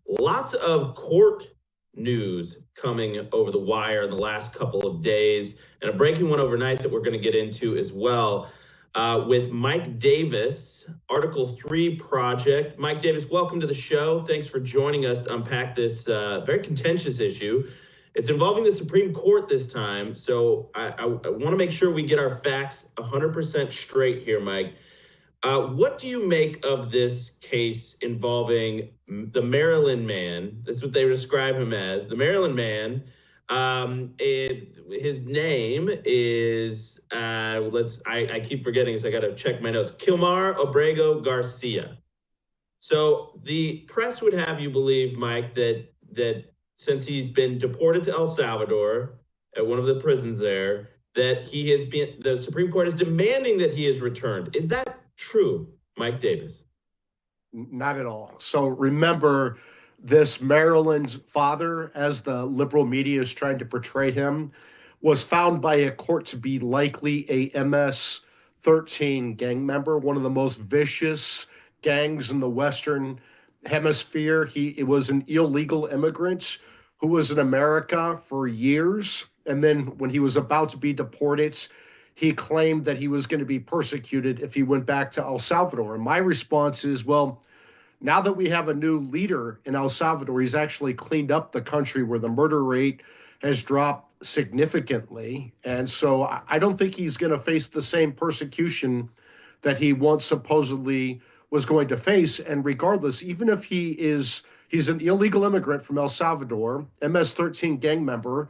Lots of court news coming over the wire in the last couple of days, and a breaking one overnight that we're going to get into as well with Mike Davis, Article 3 project. Mike Davis, welcome to the show. Thanks for joining us to unpack this very contentious issue. It's involving the Supreme Court this time, so I want to make sure we get our facts 100% straight here, Mike. What do you make of this case involving the Maryland man? This is what they describe him as, the Maryland man. His name is, I keep forgetting, so I got to check my notes, Kilmar Abrego Garcia. So the press would have you believe, Mike, that since he's been deported to El Salvador at one of the prisons there, that the Supreme Court is demanding that he is returned. Is that true, Mike Davis? Not at all. So remember, this Maryland's father, as the liberal media is trying to portray him, was found by a court to be likely a MS-13 gang member, one of the most vicious gangs in the Western Hemisphere. It was an illegal immigrant who was in America for years. And then when he was about to be deported, he claimed that he was going to be persecuted if he went back to El Salvador. And my response is, well, now that we have a new leader in El Salvador, he's actually cleaned up the country where the murder rate has dropped significantly. And so I don't think he's going to face the same persecution that he once supposedly was going to face. And regardless, even if he's an illegal immigrant from El Salvador, MS-13 gang member,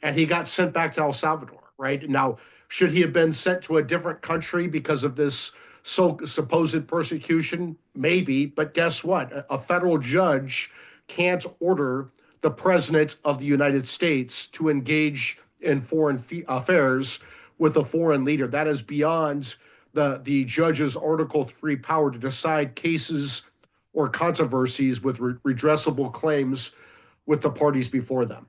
and he got sent back to El Salvador, right? Now, should he have been sent to a different country because of this supposed persecution? Maybe, but guess what? A federal judge can't order the president of the United States to engage in foreign affairs with a foreign leader. That is beyond the judge's Article 3 power to decide cases or controversies with redressable claims with the parties before them.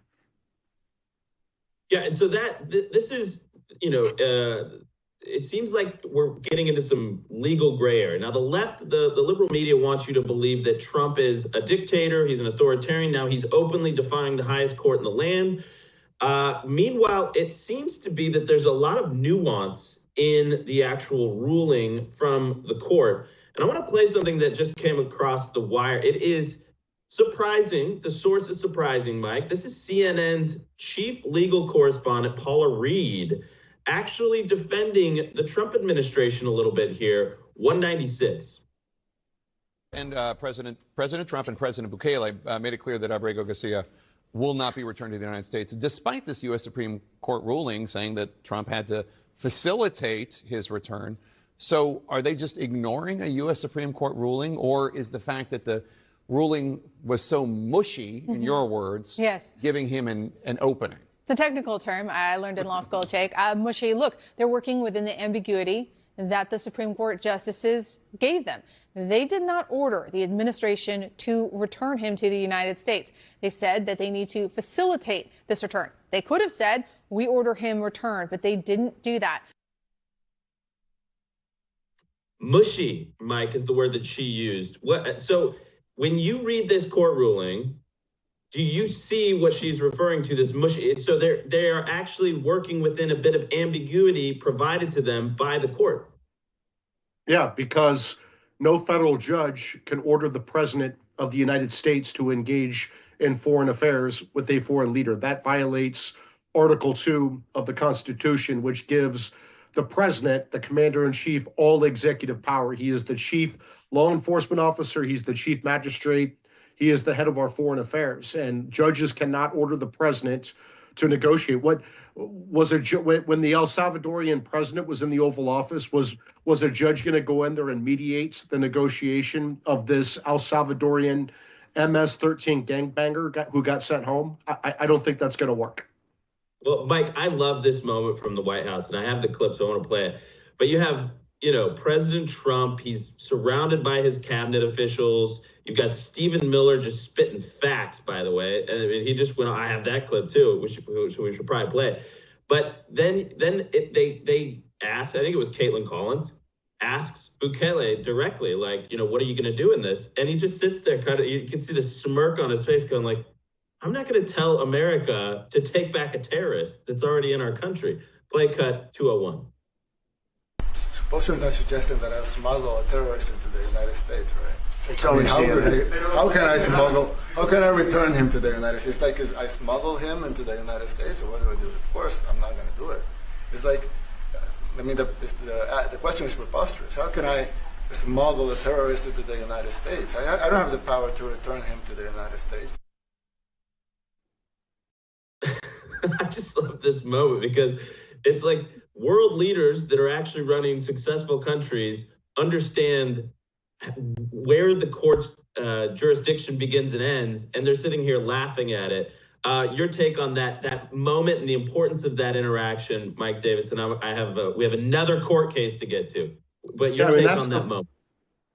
Yeah, and so this is, it seems like we're getting into some legal gray area. Now, the left, the liberal media wants you to believe that Trump is a dictator, he's an authoritarian. Now he's openly defying the highest court in the land. Meanwhile, it seems to be that there's a lot of nuance in the actual ruling from the court. And I want to play something that just came across the wire. It is surprising. The source is surprising, Mike. This is CNN's chief legal correspondent, Paula Reed, actually defending the Trump administration a little bit here. 196. And President Trump and President Bukele made it clear that Abrego Garcia will not be returned to the United States, despite this U.S. Supreme Court ruling saying that Trump had to facilitate his return. So are they just ignoring a U.S. Supreme Court ruling, or is the fact that the ruling was so mushy, in your words, yes, giving him an opening? It's a technical term I learned in law school, Jake. Mushy, look, they're working within the ambiguity that the Supreme Court justices gave them. They did not order the administration to return him to the United States. They said that they need to facilitate this return. They could have said, we order him returned, but they didn't do that. Mushy, Mike, is the word that she used. So when you read this court ruling, do you see what she's referring to, this mushy? So they are actually working within a bit of ambiguity provided to them by the court. Yeah, because no federal judge can order the president of the United States to engage in foreign affairs with a foreign leader. That violates Article 2 of the Constitution, which gives the president, the commander-in-chief, all executive power. He is the chief law enforcement officer. He's the chief magistrate. He is the head of our foreign affairs. And judges cannot order the president to negotiate. What was when the El Salvadorian president was in the Oval Office, was a judge going to go in there and mediate the negotiation of this El Salvadorian MS-13 gangbanger who got sent home? I don't think that's going to work. Well, Mike, I love this moment from the White House, and I have the clip, so I want to play it. But you have, President Trump. He's surrounded by his cabinet officials. You've got Stephen Miller just spitting facts, by the way. And I mean, he just went, I have that clip, too, which we should probably play. But then they asked, I think it was Caitlin Collins, asks Bukele directly, like, what are you going to do in this? And he just sits there, you can see the smirk on his face going like, I'm not going to tell America to take back a terrorist that's already in our country. Play cut 201. Both of them suggesting that I smuggle a terrorist into the United States, right? How can I return him to the United States? Like, I smuggle him into the United States, or what do I do? Of course, I'm not going to do it. It's like, the question is preposterous. How can I smuggle a terrorist into the United States? I don't have the power to return him to the United States. I just love this moment because it's like world leaders that are actually running successful countries understand where the court's jurisdiction begins and ends, and they're sitting here laughing at it. Your take on that moment and the importance of that interaction, Mike Davis, and we have another court case to get to, but your take on that moment.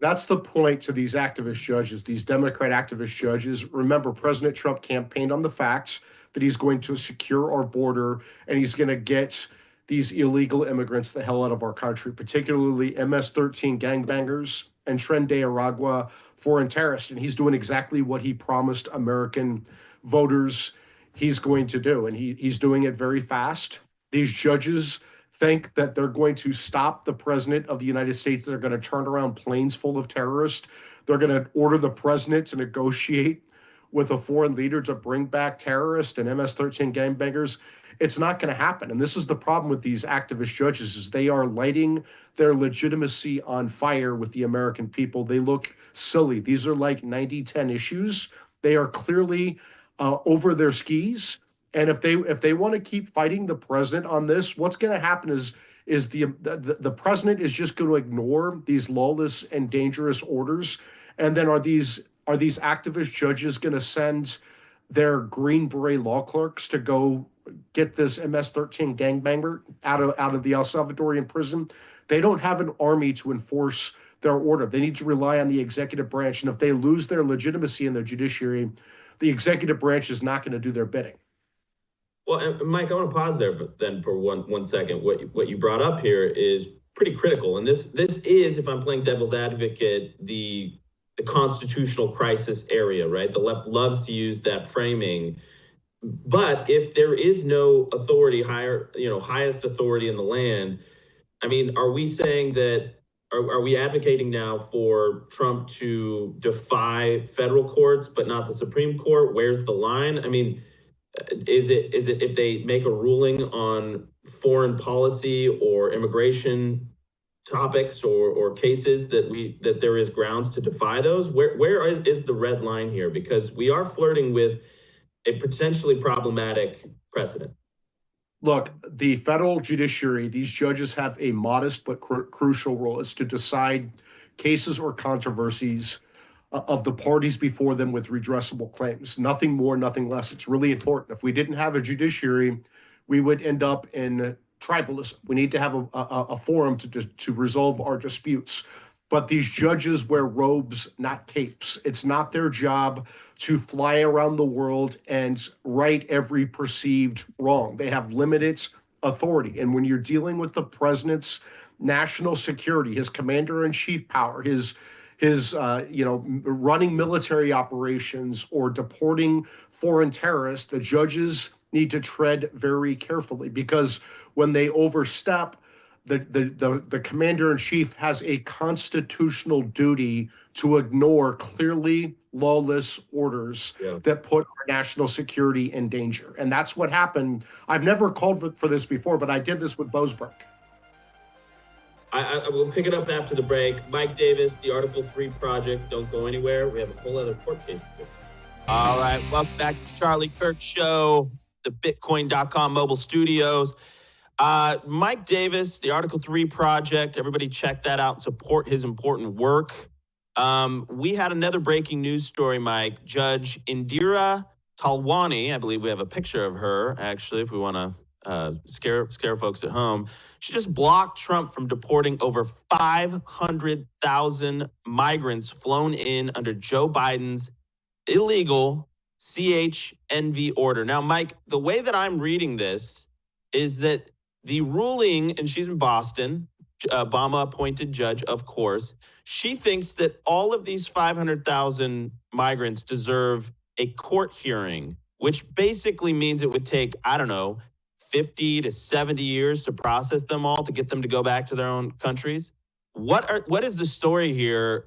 That's the point to these activist judges, these Democrat activist judges. Remember, President Trump campaigned on the facts that he's going to secure our border and he's going to get these illegal immigrants the hell out of our country, particularly MS-13 gangbangers and Tren de Aragua foreign terrorists. And he's doing exactly what he promised American voters he's going to do. And he's doing it very fast. These judges think that they're going to stop the president of the United States. They're going to turn around planes full of terrorists. They're going to order the president to negotiate with a foreign leader to bring back terrorists and MS-13 gangbangers. It's not going to happen. And this is the problem with these activist judges, is they are lighting their legitimacy on fire with the American people. They look silly. These are like 90-10 issues. They are clearly over their skis. And if they want to keep fighting the president on this, what's going to happen is the president is just going to ignore these lawless and dangerous orders. And then are these activist judges going to send their Green Beret law clerks to go get this MS-13 gangbanger out of the El Salvadorian prison? They don't have an army to enforce their order. They need to rely on the executive branch. And if they lose their legitimacy in the judiciary, the executive branch is not going to do their bidding. Well, and Mike, I want to pause there, but then for one second, what you brought up here is pretty critical. And this is, if I'm playing devil's advocate, the constitutional crisis area, right? The left loves to use that framing. But if there is no authority highest authority in the land, I mean, are we saying that, are we advocating now for Trump to defy federal courts, but not the Supreme Court? Where's the line? I mean, is it if they make a ruling on foreign policy or immigration topics or cases that there is grounds to defy those? Where is the red line here? Because we are flirting with a potentially problematic precedent. Look, the federal judiciary, these judges have a modest but crucial role. It's to decide cases or controversies of the parties before them with redressable claims. Nothing more, nothing less. It's really important. If we didn't have a judiciary, we would end up in tribalism. We need to have a forum to resolve our disputes. But these judges wear robes, not capes. It's not their job to fly around the world and right every perceived wrong. They have limited authority. And when you're dealing with the president's national security, his commander-in-chief power, his running military operations or deporting foreign terrorists, the judges need to tread very carefully, because when they overstep, the commander-in-chief has a constitutional duty to ignore clearly lawless orders that put our national security in danger. And that's what happened. I've never called for this before, but I did this with Boasberg. I will pick it up after the break. Mike Davis, the Article 3 Project. Don't go anywhere. We have a whole other court case to do. All right. Welcome back to Charlie Kirk Show, the Bitcoin.com mobile studios. Mike Davis, the Article 3 Project. Everybody check that out and support his important work. We had another breaking news story, Mike. Judge Indira Talwani, I believe we have a picture of her, actually, if we want to scare folks at home. She just blocked Trump from deporting over 500,000 migrants flown in under Joe Biden's illegal CHNV order. Now, Mike, the way that I'm reading this is that the ruling, and she's in Boston, Obama-appointed judge, of course. She thinks that all of these 500,000 migrants deserve a court hearing, which basically means it would take, I don't know, 50 to 70 years to process them all, to get them to go back to their own countries. What is the story here?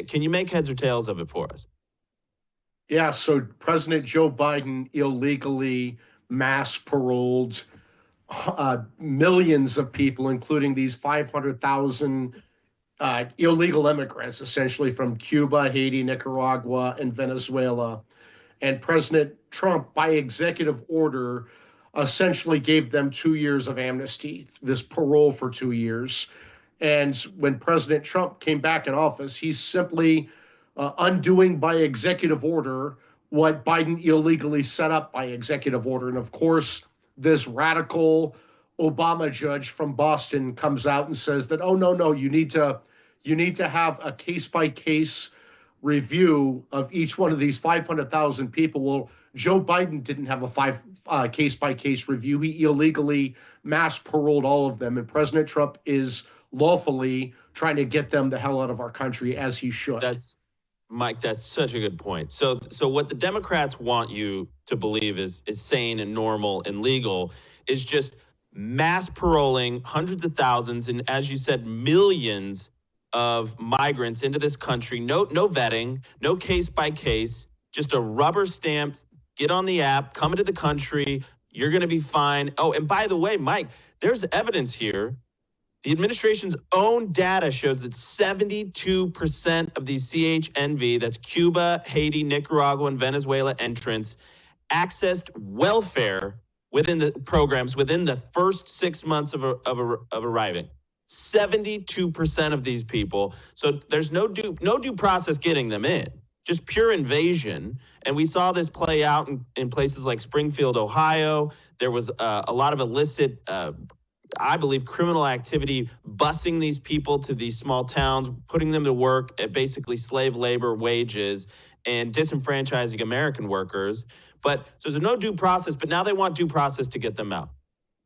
Can you make heads or tails of it for us? Yeah, so President Joe Biden illegally mass paroled millions of people, including these 500,000 illegal immigrants, essentially from Cuba, Haiti, Nicaragua, and Venezuela. And President Trump, by executive order, essentially gave them 2 years of amnesty, this parole for 2 years. And when President Trump came back in office, he's simply undoing by executive order what Biden illegally set up by executive order. And of course, this radical Obama judge from Boston comes out and says that, oh, no, you need to have a case-by-case review of each one of these 500,000 people. Well, Joe Biden didn't have a case-by-case review. He illegally mass paroled all of them, and President Trump is lawfully trying to get them the hell out of our country, as he should. Mike, that's such a good point. So what the Democrats want you to believe is sane and normal and legal is just mass paroling hundreds of thousands and, as you said, millions of migrants into this country. No vetting, no case by case, just a rubber stamp. Get on the app, come into the country. You're going to be fine. Oh, and by the way, Mike, there's evidence here. The administration's own data shows that 72% of these CHNV, that's Cuba, Haiti, Nicaragua, and Venezuela entrants, accessed welfare within the programs within the first 6 months of arriving. 72% of these people. So there's no due process getting them in, just pure invasion. And we saw this play out in places like Springfield, Ohio. There was a lot of illicit I believe, criminal activity, busing these people to these small towns, putting them to work at basically slave labor wages and disenfranchising American workers. So there's no due process, but now they want due process to get them out.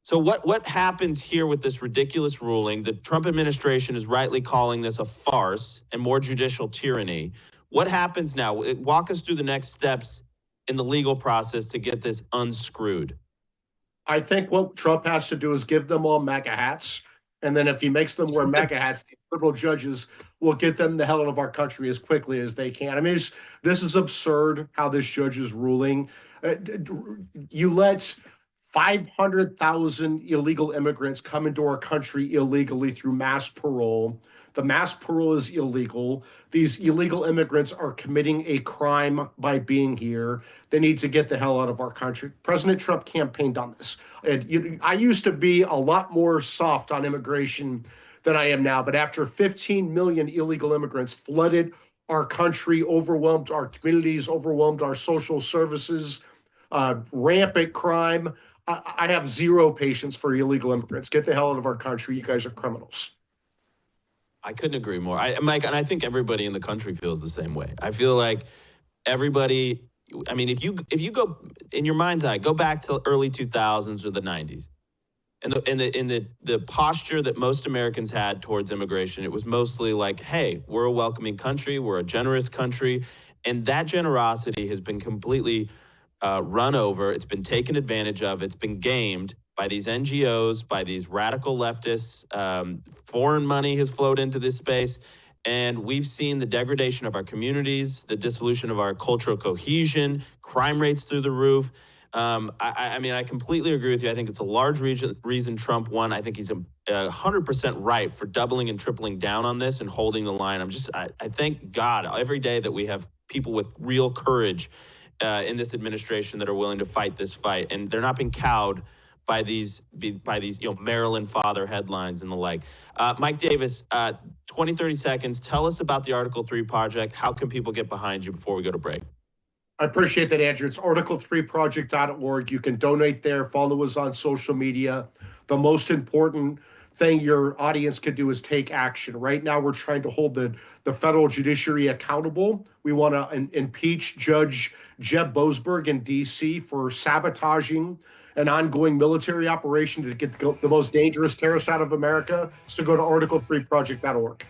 So what happens here with this ridiculous ruling? The Trump administration is rightly calling this a farce and more judicial tyranny. What happens now? Walk us through the next steps in the legal process to get this unscrewed. I think what Trump has to do is give them all MAGA hats. And then if he makes them wear MAGA hats, the liberal judges will get them the hell out of our country as quickly as they can. I mean, this is absurd how this judge is ruling. You let 500,000 illegal immigrants come into our country illegally through mass parole. The mass parole is illegal. These illegal immigrants are committing a crime by being here. They need to get the hell out of our country. President Trump campaigned on this. I used to be a lot more soft on immigration than I am now, but after 15 million illegal immigrants flooded our country, overwhelmed our communities, overwhelmed our social services, rampant crime, I have zero patience for illegal immigrants. Get the hell out of our country. You guys are criminals. I couldn't agree more. Mike, and I think everybody in the country feels the same way. I feel like everybody, I mean, if you go in your mind's eye, go back to early 2000s or the 90s, and the posture that most Americans had towards immigration, it was mostly like, hey, we're a welcoming country, we're a generous country, and that generosity has been completely run over. It's been taken advantage of. It's been gamed by these NGOs, by these radical leftists. Foreign money has flowed into this space, and we've seen the degradation of our communities, the dissolution of our cultural cohesion, crime rates through the roof. I mean, I completely agree with you. I think it's a large reason Trump won. I think he's 100% right for doubling and tripling down on this and holding the line. I thank God every day that we have people with real courage in this administration that are willing to fight this fight, and they're not being cowed by these Maryland father headlines and the like. Mike Davis, 30 seconds. Tell us about the Article 3 project. How can people get behind you before we go to break? I appreciate that, Andrew. It's article3project.org. You can donate there. Follow us on social media. The most important thing your audience could do is take action. Right now, we're trying to hold the federal judiciary accountable. We want to impeach Judge Jeb Boasberg in D.C. for sabotaging an ongoing military operation to get the most dangerous terrorist out of America is to go to article3project.org.